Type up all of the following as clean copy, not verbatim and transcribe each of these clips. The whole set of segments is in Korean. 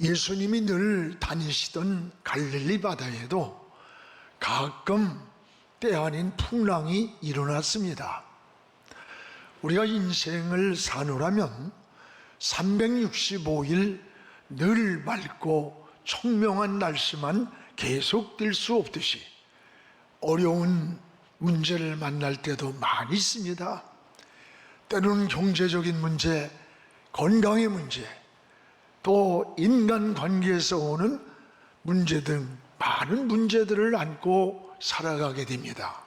예수님이 늘 다니시던 갈릴리 바다에도 가끔 때 아닌 풍랑이 일어났습니다. 우리가 인생을 사노라면 365일 늘 맑고 청명한 날씨만 계속될 수 없듯이 어려운 문제를 만날 때도 많이 있습니다. 때로는 경제적인 문제, 건강의 문제, 또 인간관계에서 오는 문제 등 많은 문제들을 안고 살아가게 됩니다.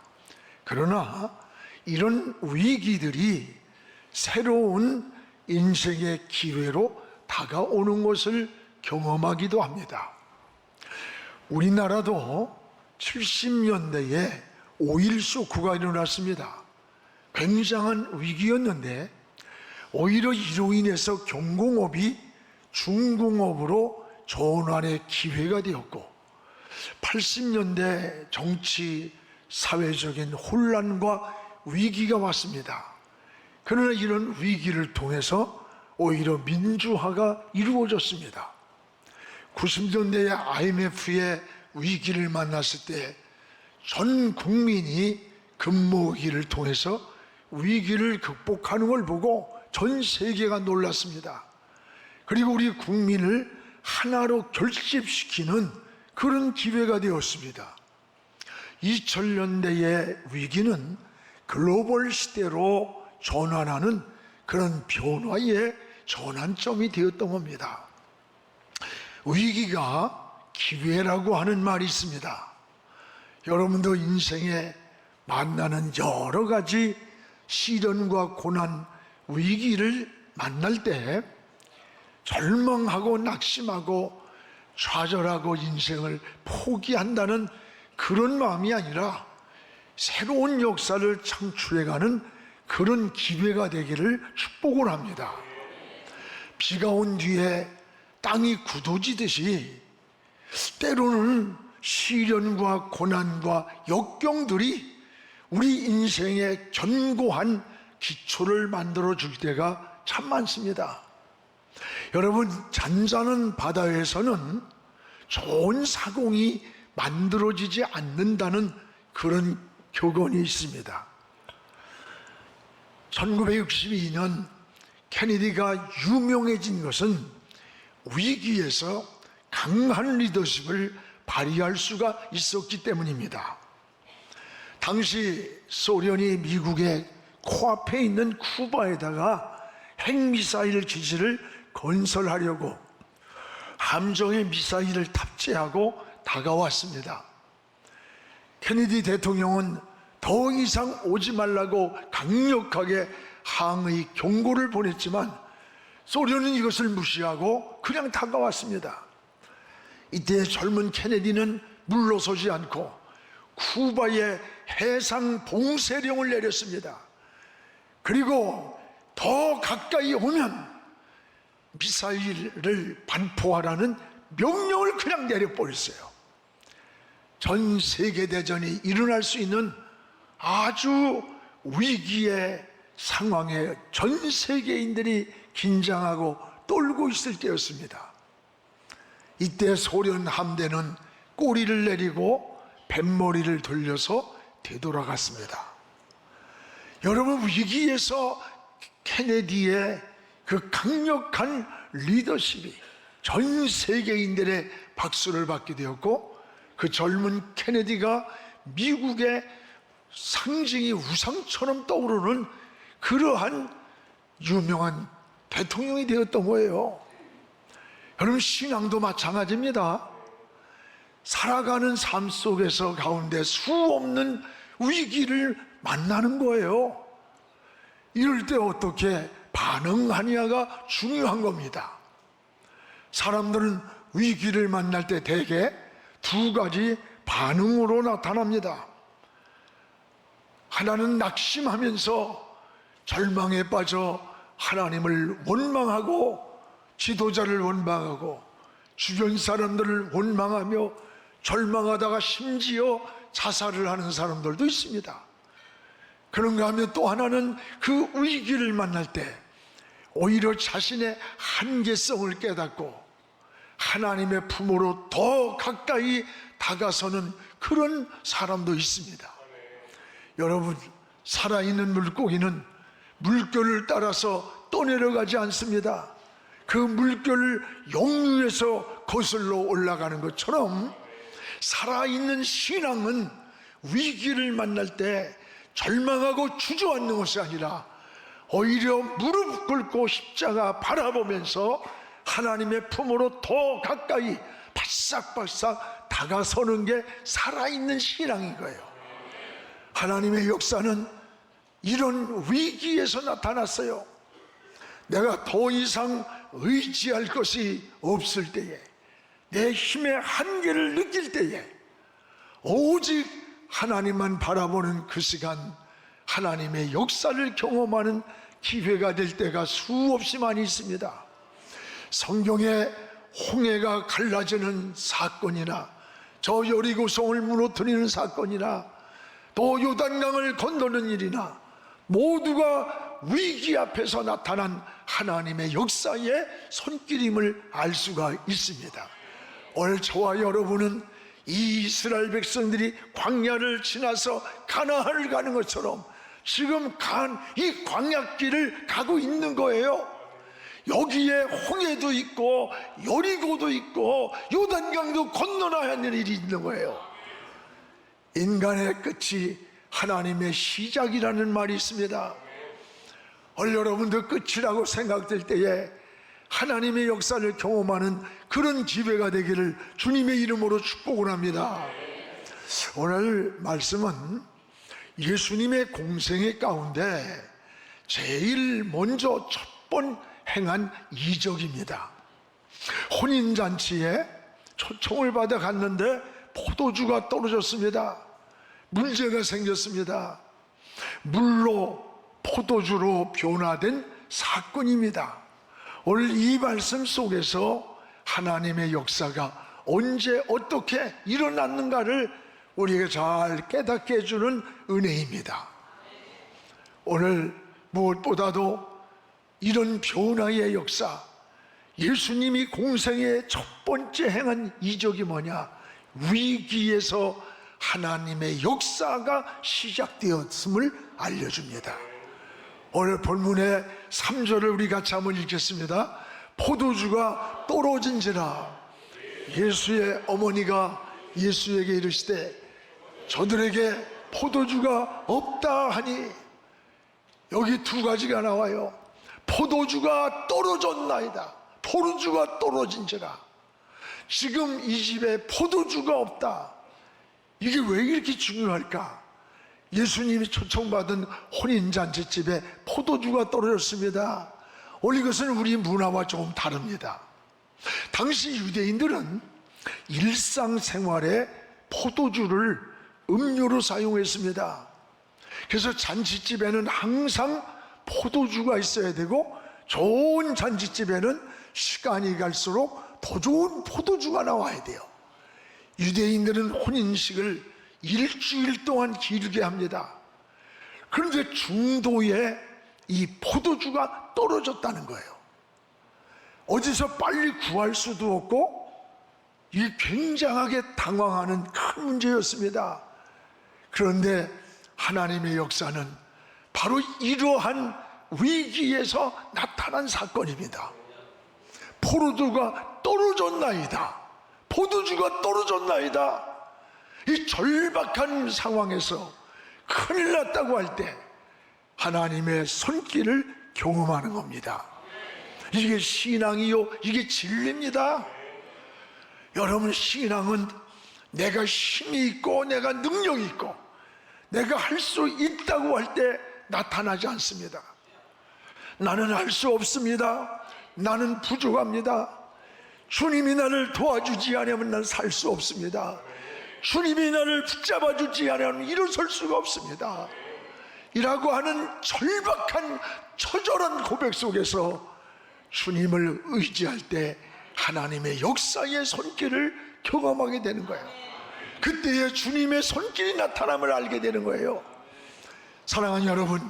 그러나 이런 위기들이 새로운 인생의 기회로 다가오는 것을 경험하기도 합니다. 우리나라도 70년대에 5.1 쇼크가 일어났습니다. 굉장한 위기였는데 오히려 이로 인해서 경공업이 중공업으로 전환의 기회가 되었고 80년대 정치, 사회적인 혼란과 위기가 왔습니다. 그러나 이런 위기를 통해서 오히려 민주화가 이루어졌습니다. 90년대의 IMF의 위기를 만났을 때 전 국민이 금모기를 통해서 위기를 극복하는 걸 보고 전 세계가 놀랐습니다. 그리고 우리 국민을 하나로 결집시키는 그런 기회가 되었습니다. 2000년대의 위기는 글로벌 시대로 전환하는 그런 변화의 전환점이 되었던 겁니다. 위기가 기회라고 하는 말이 있습니다. 여러분도 인생에 만나는 여러 가지 시련과 고난, 위기를 만날 때 절망하고 낙심하고 좌절하고 인생을 포기한다는 그런 마음이 아니라 새로운 역사를 창출해가는 그런 기회가 되기를 축복을 합니다. 비가 온 뒤에 땅이 굳어지듯이 때로는 시련과 고난과 역경들이 우리 인생의 견고한 기초를 만들어줄 때가 참 많습니다. 여러분, 잔잔한 바다에서는 좋은 사공이 만들어지지 않는다는 그런 교훈이 있습니다. 1962년 케네디가 유명해진 것은 위기에서 강한 리더십을 발휘할 수가 있었기 때문입니다. 당시 소련이 미국의 코앞에 있는 쿠바에다가 핵미사일 기지를 건설하려고 함정에 미사일을 탑재하고 다가왔습니다. 케네디 대통령은 더 이상 오지 말라고 강력하게 항의 경고를 보냈지만 소련은 이것을 무시하고 그냥 다가왔습니다. 이때 젊은 케네디는 물러서지 않고 쿠바에 해상 봉쇄령을 내렸습니다. 그리고 더 가까이 오면 미사일을 반포하라는 명령을 그냥 내려버렸어요. 전 세계대전이 일어날 수 있는 아주 위기의 상황에 전 세계인들이 긴장하고 떨고 있을 때였습니다. 이때 소련 함대는 꼬리를 내리고 뱃머리를 돌려서 되돌아갔습니다. 여러분, 위기에서 케네디의 그 강력한 리더십이 전 세계인들의 박수를 받게 되었고 그 젊은 케네디가 미국의 상징이 우상처럼 떠오르는 그러한 유명한 대통령이 되었던 거예요. 여러분, 신앙도 마찬가지입니다. 살아가는 삶 속에서 가운데 수없는 위기를 만나는 거예요. 이럴 때 어떻게 반응하느냐가 중요한 겁니다. 사람들은 위기를 만날 때 대개 두 가지 반응으로 나타납니다. 하나는 낙심하면서 절망에 빠져 하나님을 원망하고 지도자를 원망하고 주변 사람들을 원망하며 절망하다가 심지어 자살을 하는 사람들도 있습니다. 그런가 하면 또 하나는 그 위기를 만날 때 오히려 자신의 한계성을 깨닫고 하나님의 품으로 더 가까이 다가서는 그런 사람도 있습니다. 여러분, 살아있는 물고기는 물결을 따라서 떠내려가지 않습니다. 그 물결을 역류해서 거슬러 올라가는 것처럼 살아있는 신앙은 위기를 만날 때 절망하고 주저앉는 것이 아니라 오히려 무릎 꿇고 십자가 바라보면서 하나님의 품으로 더 가까이 바싹바싹 다가서는 게 살아있는 신앙인 거예요. 하나님의 역사는 이런 위기에서 나타났어요. 내가 더 이상 의지할 것이 없을 때에, 내 힘의 한계를 느낄 때에 오직 하나님만 바라보는 그 시간, 하나님의 역사를 경험하는 기회가 될 때가 수없이 많이 있습니다. 성경에 홍해가 갈라지는 사건이나 저 여리고성을 무너뜨리는 사건이나 또 요단강을 건너는 일이나 모두가 위기 앞에서 나타난 하나님의 역사의 손길임을 알 수가 있습니다. 오늘 저와 여러분은 이 이스라엘 백성들이 광야를 지나서 가나안을 가는 것처럼 지금 이 광야길을 가고 있는 거예요. 여기에 홍해도 있고 여리고도 있고 요단강도 건너야 하는 일이 있는 거예요. 인간의 끝이 하나님의 시작이라는 말이 있습니다. 오늘 여러분도 끝이라고 생각될 때에 하나님의 역사를 경험하는 그런 기회가 되기를 주님의 이름으로 축복을 합니다. 오늘 말씀은 예수님의 공생애 가운데 제일 먼저 첫 번 행한 이적입니다. 혼인잔치에 초청을 받아 갔는데 포도주가 떨어졌습니다. 문제가 생겼습니다. 물로 포도주로 변화된 사건입니다. 오늘 이 말씀 속에서 하나님의 역사가 언제 어떻게 일어났는가를 우리에게 잘 깨닫게 해주는 은혜입니다. 오늘 무엇보다도 이런 변화의 역사, 예수님이 공생의 첫 번째 행한 이적이 뭐냐? 위기에서 하나님의 역사가 시작되었음을 알려줍니다. 오늘 본문의 3절을 우리 같이 한번 읽겠습니다. 포도주가 떨어진지라 예수의 어머니가 예수에게 이르시되 저들에게 포도주가 없다 하니, 여기 두 가지가 나와요. 포도주가 떨어졌나이다. 포도주가 떨어진지라. 지금 이 집에 포도주가 없다. 이게 왜 이렇게 중요할까? 예수님이 초청받은 혼인잔치집에 포도주가 떨어졌습니다. 오늘 이것은 우리 문화와 조금 다릅니다. 당시 유대인들은 일상생활에 포도주를 음료로 사용했습니다. 그래서 잔치집에는 항상 포도주가 있어야 되고, 좋은 잔치집에는 시간이 갈수록 더 좋은 포도주가 나와야 돼요. 유대인들은 혼인식을 일주일 동안 길게 합니다. 그런데 중도에 이 포도주가 떨어졌다는 거예요. 어디서 빨리 구할 수도 없고, 이게 굉장하게 당황하는 큰 문제였습니다. 그런데 하나님의 역사는 바로 이러한 위기에서 나타난 사건입니다. 포도주가 떨어졌나이다. 포도주가 떨어졌나이다. 이 절박한 상황에서 큰일 났다고 할 때 하나님의 손길을 경험하는 겁니다. 이게 신앙이요, 이게 진리입니다. 여러분, 신앙은 내가 힘이 있고 내가 능력이 있고 내가 할 수 있다고 할 때 나타나지 않습니다. 나는 할 수 없습니다. 나는 부족합니다. 주님이 나를 도와주지 않으면 난 살 수 없습니다. 주님이 나를 붙잡아 주지 않으면 일어설 수가 없습니다. 이라고 하는 절박한 처절한 고백 속에서 주님을 의지할 때 하나님의 역사의 손길을 경험하게 되는 거예요. 그때에 주님의 손길이 나타남을 알게 되는 거예요. 사랑하는 여러분,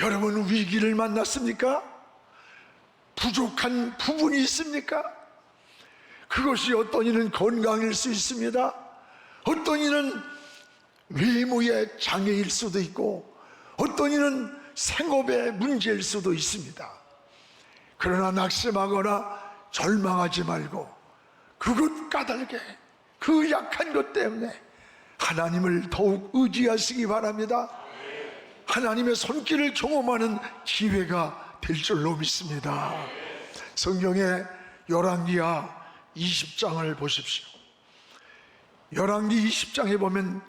여러분 위기를 만났습니까? 부족한 부분이 있습니까? 그것이 어떤 이는 건강일 수 있습니다. 어떤 이는 외모의 장애일 수도 있고, 어떤 이는 생업의 문제일 수도 있습니다. 그러나 낙심하거나 절망하지 말고 그것 까닭에, 그 약한 것 때문에 하나님을 더욱 의지하시기 바랍니다. 하나님의 손길을 경험하는 기회가 될 줄로 믿습니다. 성경의 열왕기하 20장을 보십시오. 열왕기 20장에 보면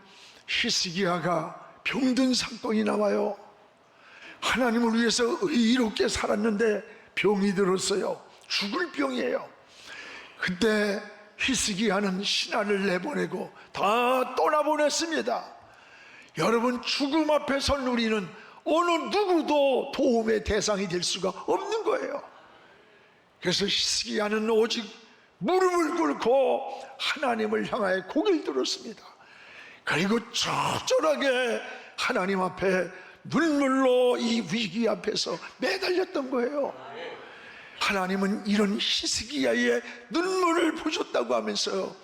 히스기야가 병든 사건이 나와요. 하나님을 위해서 의롭게 살았는데 병이 들었어요. 죽을 병이에요. 그때 히스기야는 신하를 내보내고 다 떠나보냈습니다. 여러분, 죽음 앞에 선 우리는 어느 누구도 도움의 대상이 될 수가 없는 거예요. 그래서 히스기야는 오직 무릎을 꿇고 하나님을 향하여 고개를 들었습니다. 그리고 적절하게 하나님 앞에 눈물로 이 위기 앞에서 매달렸던 거예요. 하나님은 이런 히스기야의 눈물을 보셨다고 하면서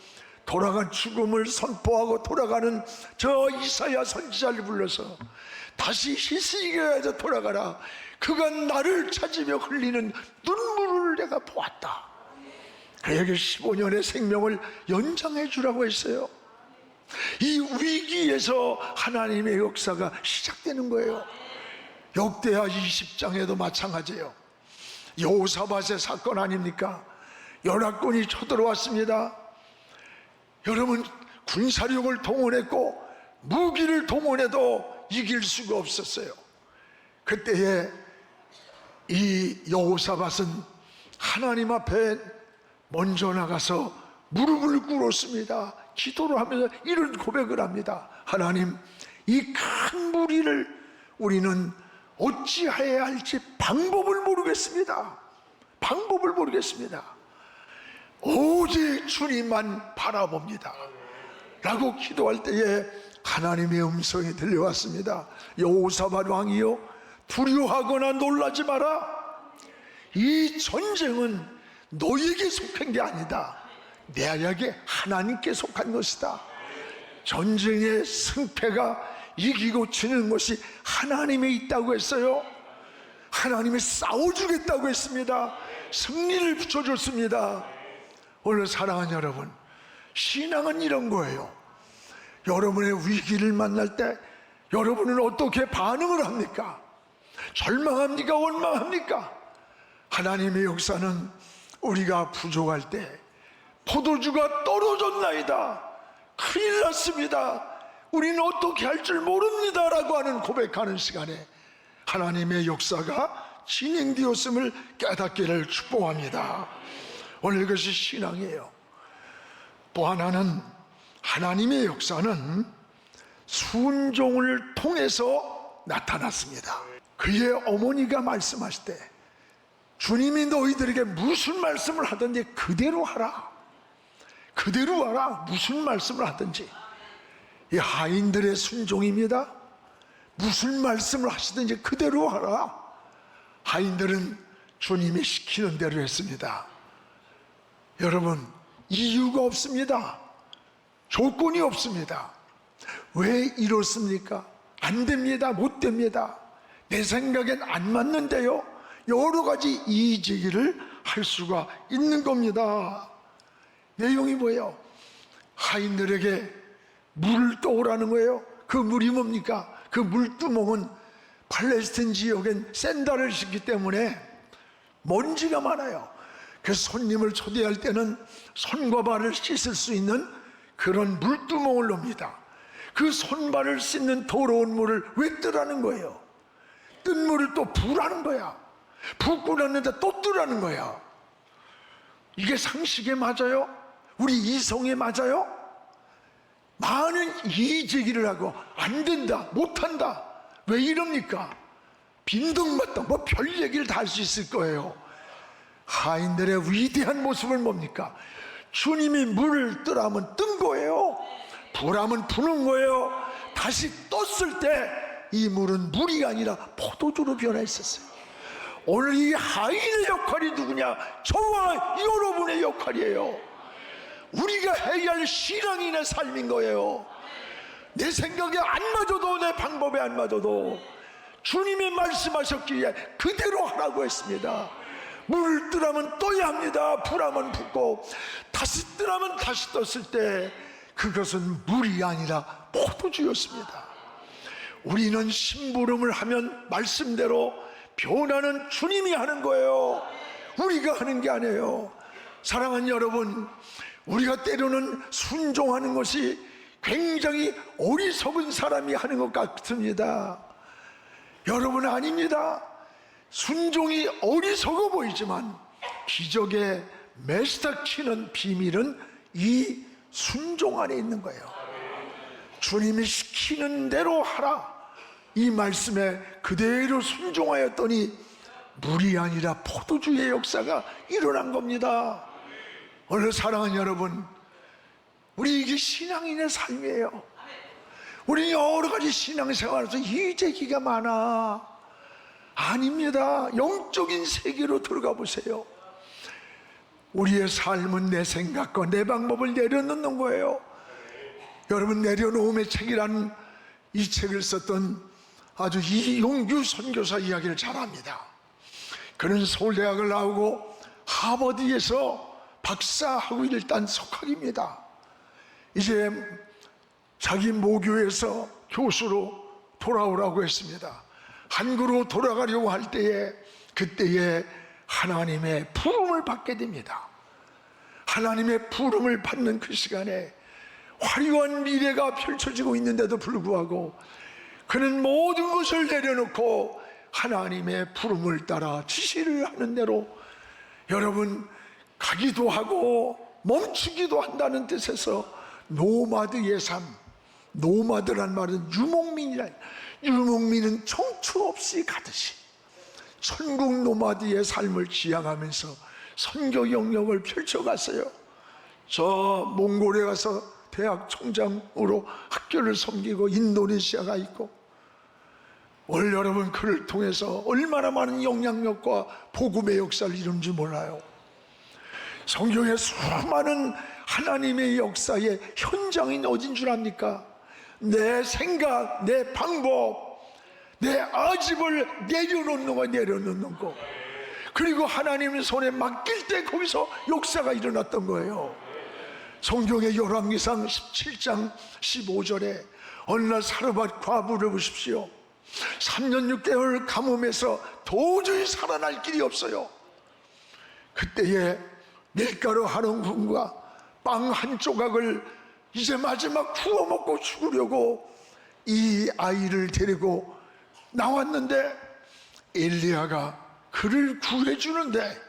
돌아간 죽음을 선포하고 돌아가는 저 이사야 선지자를 불러서 다시 히스기야에서 돌아가라. 그가 나를 찾으며 흘리는 눈물을 내가 보았다. 그에게 15년의 생명을 연장해 주라고 했어요. 이 위기에서 하나님의 역사가 시작되는 거예요. 역대하 20장에도 마찬가지예요. 여호사밧의 사건 아닙니까? 연합군이 쳐들어왔습니다. 여러분, 군사력을 동원했고 무기를 동원해도 이길 수가 없었어요. 그때에 이 여호사밧은 하나님 앞에 먼저 나가서 무릎을 꿇었습니다. 기도를 하면서 이런 고백을 합니다. 하나님, 이 큰 무리를 우리는 어찌해야 할지 방법을 모르겠습니다. 방법을 모르겠습니다. 오직 주님만 바라봅니다 라고 기도할 때에 하나님의 음성이 들려왔습니다. 여호사밧 왕이여, 두려워하거나 놀라지 마라. 이 전쟁은 너에게 속한 게 아니다. 내게 하나님께 속한 것이다. 전쟁의 승패가 이기고 지는 것이 하나님에 있다고 했어요. 하나님이 싸워주겠다고 했습니다. 승리를 붙여줬습니다. 오늘 사랑하는 여러분, 신앙은 이런 거예요. 여러분의 위기를 만날 때 여러분은 어떻게 반응을 합니까? 절망합니까? 원망합니까? 하나님의 역사는 우리가 부족할 때 포도주가 떨어졌나이다, 큰일 났습니다, 우리는 어떻게 할 줄 모릅니다 라고 하는 고백하는 시간에 하나님의 역사가 진행되었음을 깨닫기를 축복합니다. 오늘 그것이 신앙이에요. 또 하나는 하나님의 역사는 순종을 통해서 나타났습니다. 그의 어머니가 말씀하실 때 주님이 너희들에게 무슨 말씀을 하든지 그대로 하라, 그대로 하라. 무슨 말씀을 하든지. 이 하인들의 순종입니다. 무슨 말씀을 하시든지 그대로 하라. 하인들은 주님이 시키는 대로 했습니다. 여러분, 이유가 없습니다. 조건이 없습니다. 왜 이렇습니까? 안 됩니다. 못 됩니다. 내 생각엔 안 맞는데요. 여러 가지 이의제기를 할 수가 있는 겁니다. 내용이 뭐예요? 하인들에게 물을 떠오라는 거예요. 그 물이 뭡니까? 그 물두멍은 팔레스틴 지역엔 샌달을 싣기 때문에 먼지가 많아요. 그래서 손님을 초대할 때는 손과 발을 씻을 수 있는 그런 물두멍을 놓습니다. 그 손발을 씻는 더러운 물을 왜 뜨라는 거예요? 뜬 물을 또 부라는 거야. 붓고 났는데 또 뜨라는 거야. 이게 상식에 맞아요? 우리 이성에 맞아요? 많은 이의제기를 하고 안 된다, 못한다. 왜 이럽니까? 빈둥맞다, 뭐 별 얘기를 다 할 수 있을 거예요. 하인들의 위대한 모습은 뭡니까? 주님이 물을 뜨라면 뜬 거예요. 부라면 부는 거예요. 다시 떴을 때 이 물은 물이 아니라 포도주로 변화했었어요. 오늘 이 하인의 역할이 누구냐? 저와 여러분의 역할이에요. 우리가 해야 할 신앙인의 삶인 거예요. 내 생각에 안 맞아도, 내 방법에 안 맞아도 주님이 말씀하셨기에 그대로 하라고 했습니다. 물을 뜨라면 떠야 합니다. 불하면 붓고 다시 뜨라면 다시 떴을 때 그것은 물이 아니라 포도주였습니다. 우리는 심부름을 하면 말씀대로 변화는 주님이 하는 거예요. 우리가 하는 게 아니에요. 사랑하는 여러분, 우리가 때로는 순종하는 것이 굉장히 어리석은 사람이 하는 것 같습니다. 여러분, 아닙니다. 순종이 어리석어 보이지만 기적의 매스터 치는 비밀은 이 순종 안에 있는 거예요. 주님이 시키는 대로 하라, 이 말씀에 그대로 순종하였더니 물이 아니라 포도주의 역사가 일어난 겁니다. 오늘 사랑하는 여러분, 우리 이게 신앙인의 삶이에요. 우리 여러 가지 신앙생활에서 이재기가 많아. 아닙니다. 영적인 세계로 들어가 보세요. 우리의 삶은 내 생각과 내 방법을 내려놓는 거예요. 여러분, 내려놓음의 책이라는 이 책을 썼던 아주 이용규 선교사 이야기를 잘 압니다. 그는 서울대학을 나오고 하버드에서 박사하고 일단 석학입니다. 이제 자기 모교에서 교수로 돌아오라고 했습니다. 한국으로 돌아가려고 할 때에 그때에 하나님의 부름을 받게 됩니다. 하나님의 부름을 받는 그 시간에 화려한 미래가 펼쳐지고 있는데도 불구하고 그는 모든 것을 내려놓고 하나님의 부름을 따라 지시를 하는 대로, 여러분, 가기도 하고 멈추기도 한다는 뜻에서 노마드의 삶, 노마드란 말은 유목민이라, 유목민은 청추 없이 가듯이 천국 노마드의 삶을 지향하면서 선교 영역을 펼쳐갔어요. 저 몽골에 가서 대학 총장으로 학교를 섬기고 인도네시아가 있고, 오늘 여러분 그를 통해서 얼마나 많은 영향력과 복음의 역사를 이룬지 몰라요. 성경의 수많은 하나님의 역사의 현장인 어딘 줄 압니까? 내 생각, 내 방법, 내 아집을 내려놓는 거, 그리고 하나님의 손에 맡길 때 거기서 역사가 일어났던 거예요. 성경의 열왕기상 17장 15절에 어느 날 사르밧 과부를 보십시오. 3년 6개월 가뭄에서 도저히 살아날 길이 없어요. 그때에 밀가루 한 움큼과 빵 한 조각을 이제 마지막 구워 먹고 죽으려고 이 아이를 데리고 나왔는데 엘리야가 그를 구해주는데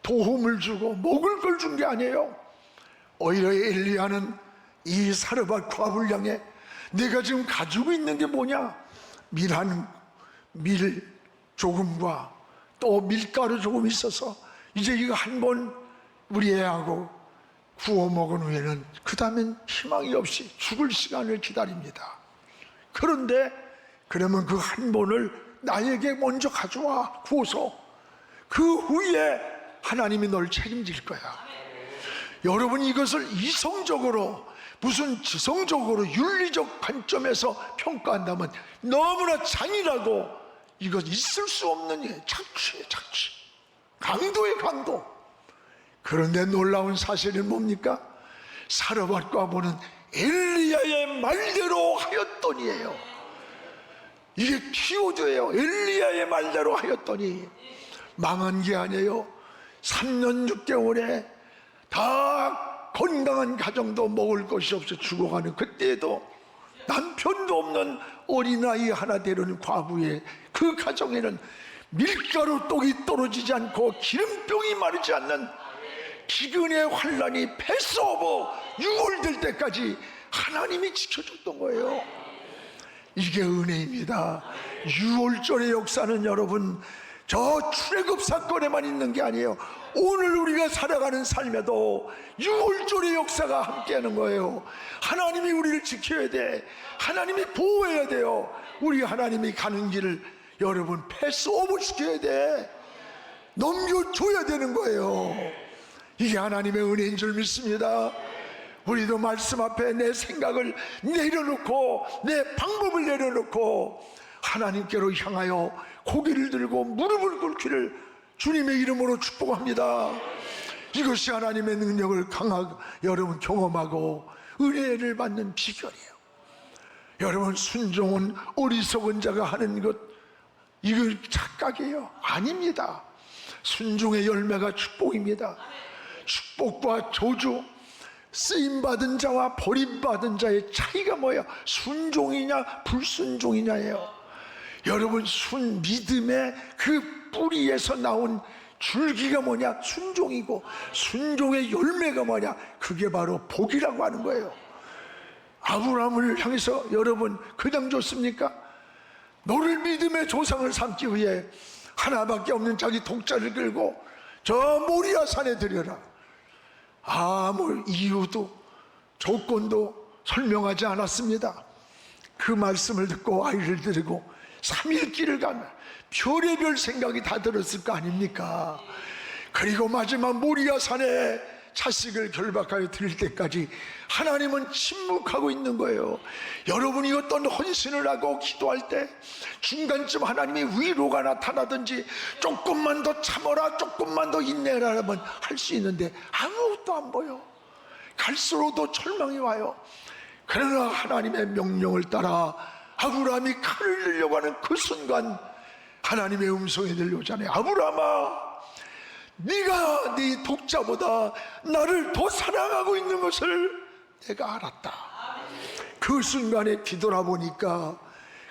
도움을 주고 먹을 걸 준 게 아니에요. 오히려 엘리야는 이 사르밧 과부를 향해 내가 지금 가지고 있는 게 뭐냐? 밀 조금과 또 밀가루 조금 있어서 이제 이거 한 번 우리 애하고 구워 먹은 후에는 그 다음엔 희망이 없이 죽을 시간을 기다립니다. 그런데 그러면 그 한 번을 나에게 먼저 가져와 구워서 그 후에 하나님이 널 책임질 거야. 여러분, 이것을 이성적으로, 무슨 지성적으로 윤리적 관점에서 평가한다면 너무나 잔인하고 이것 있을 수 없는 일, 착취, 강도의 강도. 그런데 놀라운 사실은 뭡니까? 사르밧 과부는 엘리야의 말대로 하였더니예요. 이게 키워드예요. 엘리야의 말대로 하였더니 망한 게 아니에요. 3년 6개월에 다 건강한 가정도 먹을 것이 없어 죽어가는 그때에도 남편도 없는 어린아이 하나 데려온 과부의 그 가정에는 밀가루 떡이 떨어지지 않고 기름병이 마르지 않는 기근의 환란이 패스오버 6월 될 때까지 하나님이 지켜줬던 거예요. 이게 은혜입니다. 6월절의 역사는 여러분 저 출애굽 사건에만 있는 게 아니에요. 오늘 우리가 살아가는 삶에도 6월절의 역사가 함께하는 거예요. 하나님이 우리를 지켜야 돼. 하나님이 보호해야 돼요. 우리 하나님이 가는 길을 여러분 패스오버 시켜야 돼. 넘겨줘야 되는 거예요. 이게 하나님의 은혜인 줄 믿습니다. 우리도 말씀 앞에 내 생각을 내려놓고 내 방법을 내려놓고 하나님께로 향하여 고개를 들고 무릎을 꿇기를 주님의 이름으로 축복합니다. 이것이 하나님의 능력을 강하게 여러분 경험하고 은혜를 받는 비결이에요. 여러분, 순종은 어리석은 자가 하는 것, 이거 착각이에요. 아닙니다. 순종의 열매가 축복입니다. 축복과 저주, 쓰임받은 자와 버림받은 자의 차이가 뭐예요? 순종이냐 불순종이냐예요. 여러분, 믿음의 그 뿌리에서 나온 줄기가 뭐냐? 순종이고, 순종의 열매가 뭐냐? 그게 바로 복이라고 하는 거예요. 아브라함을 향해서 여러분 그냥 줬습니까? 너를 믿음의 조상을 삼기 위해 하나밖에 없는 자기 독자를 끌고 저 모리아 산에 들여라. 아무 이유도 조건도 설명하지 않았습니다. 그 말씀을 듣고 아이를 데리고 3일 길을 가면 별의별 생각이 다 들었을 거 아닙니까? 그리고 마지막 모리아 산에 자식을 결박하여 드릴 때까지 하나님은 침묵하고 있는 거예요. 여러분이 어떤 헌신을 하고 기도할 때 중간쯤 하나님의 위로가 나타나든지 조금만 더 참아라, 조금만 더 인내라 하면 할 수 있는데 아무것도 안 보여. 갈수록 더 절망이 와요. 그러나 하나님의 명령을 따라 아브라함이 칼을 들려고 하는 그 순간 하나님의 음성이 들려오잖아요. 아브라함아, 네가 네 독자보다 나를 더 사랑하고 있는 것을 내가 알았다. 그 순간에 뒤돌아보니까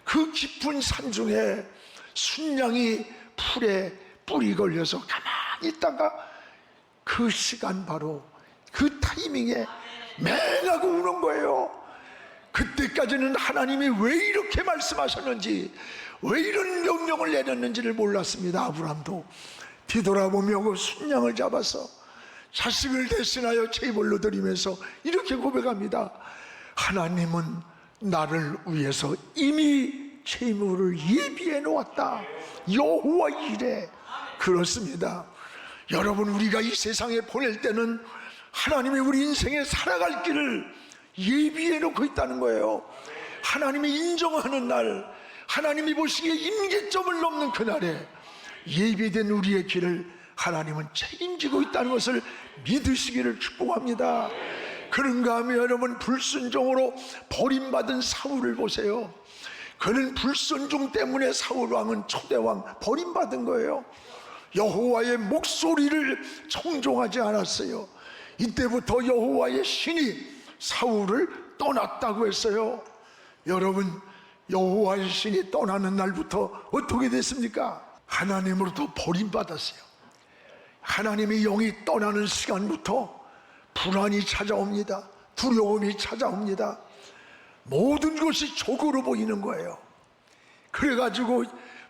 그 깊은 산중에 순양이 풀에 뿔이 걸려서 가만히 있다가 그 시간 바로 그 타이밍에 맹하고 우는 거예요. 그때까지는 하나님이 왜 이렇게 말씀하셨는지, 왜 이런 명령을 내렸는지를 몰랐습니다. 아브라함도 뒤돌아보며 그 순양을 잡아서 자식을 대신하여 제물로 드리면서 이렇게 고백합니다. 하나님은 나를 위해서 이미 제물을 예비해 놓았다. 여호와 이래. 그렇습니다. 여러분, 우리가 이 세상에 보낼 때는 하나님이 우리 인생에 살아갈 길을 예비해 놓고 있다는 거예요. 하나님이 인정하는 날, 하나님이 보시기에 임계점을 넘는 그날에 예비된 우리의 길을 하나님은 책임지고 있다는 것을 믿으시기를 축복합니다. 그런가 하면 여러분, 불순종으로 버림받은 사울을 보세요. 그는 불순종 때문에 사울 왕은 초대왕 버림받은 거예요. 여호와의 목소리를 청종하지 않았어요. 이때부터 여호와의 신이 사울을 떠났다고 했어요. 여러분, 여호와의 신이 떠나는 날부터 어떻게 됐습니까? 하나님으로부터 버림받았어요. 하나님의 영이 떠나는 시간부터 불안이 찾아옵니다. 두려움이 찾아옵니다. 모든 것이 적으로 보이는 거예요. 그래가지고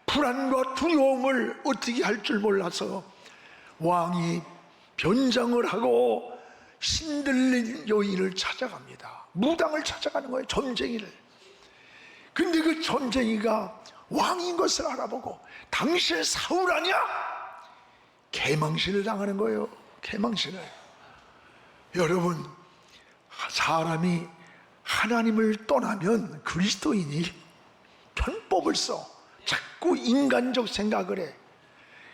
불안과 두려움을 어떻게 할 줄 몰라서 왕이 변장을 하고 신들린 여인을 찾아갑니다. 무당을 찾아가는 거예요. 점쟁이를. 근데 그 점쟁이가 왕인 것을 알아보고 당신 사울 아니야? 개망신을 당하는 거예요. 개망신을. 여러분, 사람이 하나님을 떠나면 그리스도인이 편법을 써. 자꾸 인간적 생각을 해.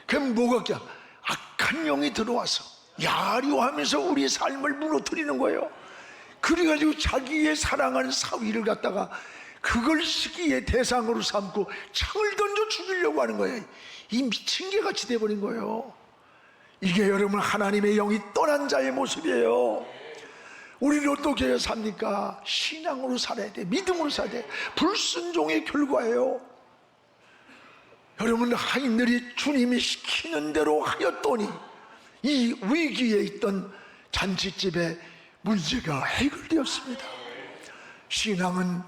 그럼 뭐가 껴? 악한 영이 들어와서 야리워하면서 우리의 삶을 무너뜨리는 거예요. 그래가지고 자기의 사랑하는 사위를 갖다가 그걸 시기의 대상으로 삼고 창을 던져 죽이려고 하는 거예요. 이 미친 개같이 돼버린 거예요. 이게 여러분 하나님의 영이 떠난 자의 모습이에요. 우리는 어떻게 삽니까? 신앙으로 살아야 돼. 믿음으로 살아야 돼. 불순종의 결과예요. 여러분, 하인들이 주님이 시키는 대로 하였더니 이 위기에 있던 잔치집의 문제가 해결되었습니다. 신앙은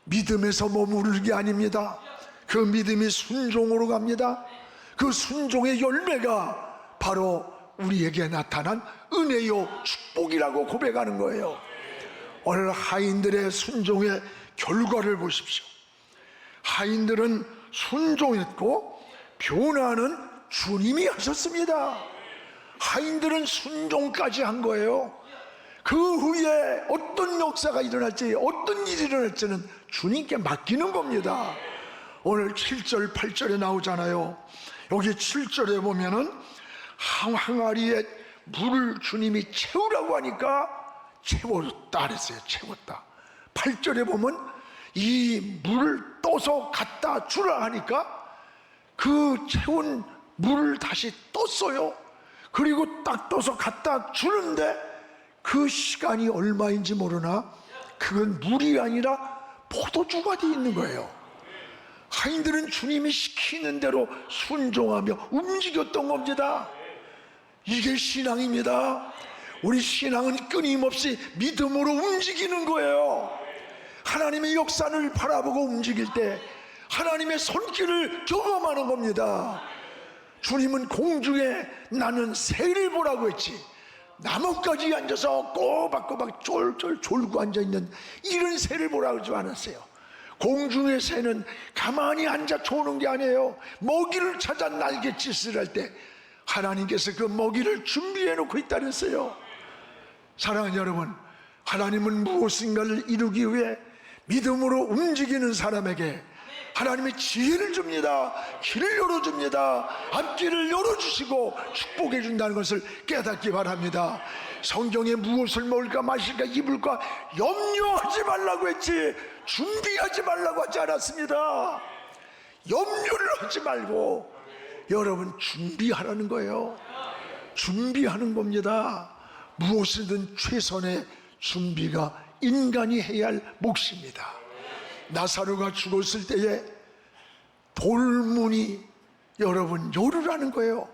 믿음에서 머무르는 게 아닙니다. 그 믿음이 순종으로 갑니다. 그 순종의 열매가 바로 우리에게 나타난 은혜요 축복이라고 고백하는 거예요. 오늘 하인들의 순종의 결과를 보십시오. 하인들은 순종했고 변화는 주님이 하셨습니다. 하인들은 순종까지 한 거예요. 그 후에 어떤 역사가 일어날지, 어떤 일이 일어날지는 주님께 맡기는 겁니다. 오늘 7절 8절에 나오잖아요. 여기 7절에 보면은 항아리에 물을 주님이 채우라고 하니까 채웠다 그랬어요. 채웠다. 8절에 보면 이 물을 떠서 갖다 주라 하니까 그 채운 물을 다시 떴어요. 그리고 딱 떠서 갖다 주는데 그 시간이 얼마인지 모르나 그건 물이 아니라 포도주가 돼 있는 거예요. 하인들은 주님이 시키는 대로 순종하며 움직였던 겁니다. 이게 신앙입니다. 우리 신앙은 끊임없이 믿음으로 움직이는 거예요. 하나님의 역사를 바라보고 움직일 때 하나님의 손길을 경험하는 겁니다. 주님은 공중에 나는 새를 보라고 했지, 나뭇가지에 앉아서 꼬박꼬박 쫄쫄 졸고 앉아있는 이런 새를 보라고 하지 않았어요. 공중의 새는 가만히 앉아 조는 게 아니에요. 먹이를 찾아 날갯짓을 할 때 하나님께서 그 먹이를 준비해 놓고 있다 그랬어요. 사랑하는 여러분, 하나님은 무엇인가를 이루기 위해 믿음으로 움직이는 사람에게 하나님이 지혜를 줍니다. 길을 열어줍니다. 앞길을 열어주시고 축복해 준다는 것을 깨닫기 바랍니다. 성경에 무엇을 먹을까 마실까 입을까 염려하지 말라고 했지 준비하지 말라고 하지 않았습니다. 염려를 하지 말고 여러분 준비하라는 거예요. 준비하는 겁니다. 무엇이든 최선의 준비가 인간이 해야 할 몫입니다. 나사로가 죽었을 때에 돌문이 여러분 열으라는 거예요.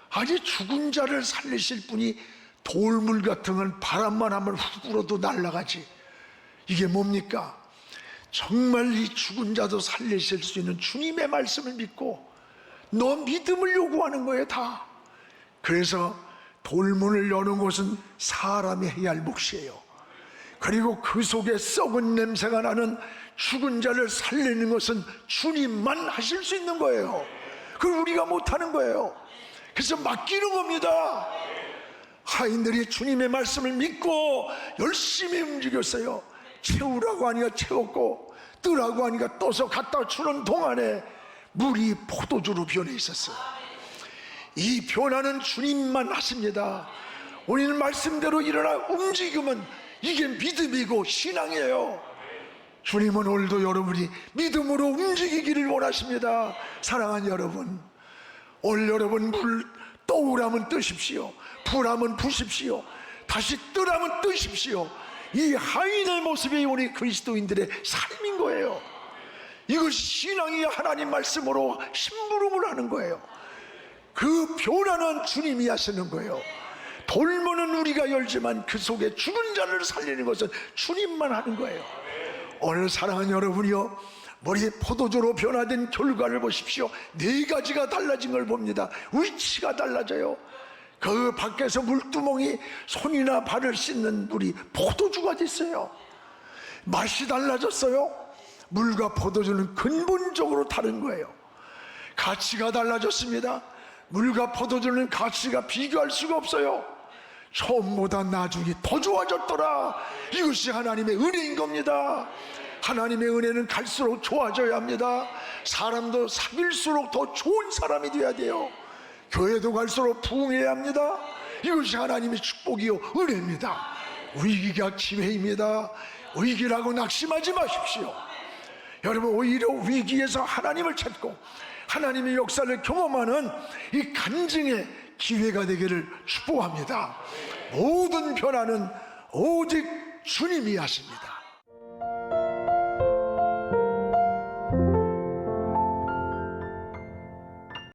아니 죽은 자를 살리실 분이 돌문 같은 건 바람만 하면 훅 불어도 날아가지. 이게 뭡니까? 정말 이 죽은 자도 살리실 수 있는 주님의 말씀을 믿고 너 믿음을 요구하는 거예요 다. 그래서 돌문을 여는 것은 사람이 해야 할 몫이에요. 그리고 그 속에 썩은 냄새가 나는 죽은 자를 살리는 것은 주님만 하실 수 있는 거예요. 그걸 우리가 못하는 거예요. 그래서 맡기는 겁니다. 하인들이 주님의 말씀을 믿고 열심히 움직였어요. 채우라고 하니까 채웠고 뜨라고 하니까 떠서 갖다 주는 동안에 물이 포도주로 변해 있었어요. 이 변화는 주님만 하십니다. 우리는 말씀대로 일어나 움직이면 이게 믿음이고 신앙이에요. 주님은 오늘도 여러분이 믿음으로 움직이기를 원하십니다. 사랑하는 여러분, 오늘 여러분 물 떠오라면 뜨십시오. 불하면 부십시오. 다시 뜨라면 뜨십시오. 이 하인의 모습이 우리 그리스도인들의 삶인 거예요. 이것이 신앙이 하나님 말씀으로 심부름을 하는 거예요. 그 변화는 주님이 하시는 거예요. 돌문은 우리가 열지만 그 속에 죽은 자를 살리는 것은 주님만 하는 거예요. 오늘 사랑하는 여러분이요, 머리에 포도주로 변화된 결과를 보십시오. 4가지가 달라진 걸 봅니다. 위치가 달라져요. 그 밖에서 물두멍이 손이나 발을 씻는 물이 포도주가 됐어요. 맛이 달라졌어요. 물과 포도주는 근본적으로 다른 거예요. 가치가 달라졌습니다. 물과 포도주는 가치가 비교할 수가 없어요. 처음보다 나중에 더 좋아졌더라. 이것이 하나님의 은혜인 겁니다. 하나님의 은혜는 갈수록 좋아져야 합니다. 사람도 사귈수록 더 좋은 사람이 되어야 돼요. 교회도 갈수록 부흥해야 합니다. 이것이 하나님의 축복이요 은혜입니다. 위기가 기회입니다. 위기라고 낙심하지 마십시오. 여러분, 오히려 위기에서 하나님을 찾고 하나님의 역사를 경험하는 이 간증의 기회가 되기를 축복합니다. 모든 변화는 오직 주님이 하십니다.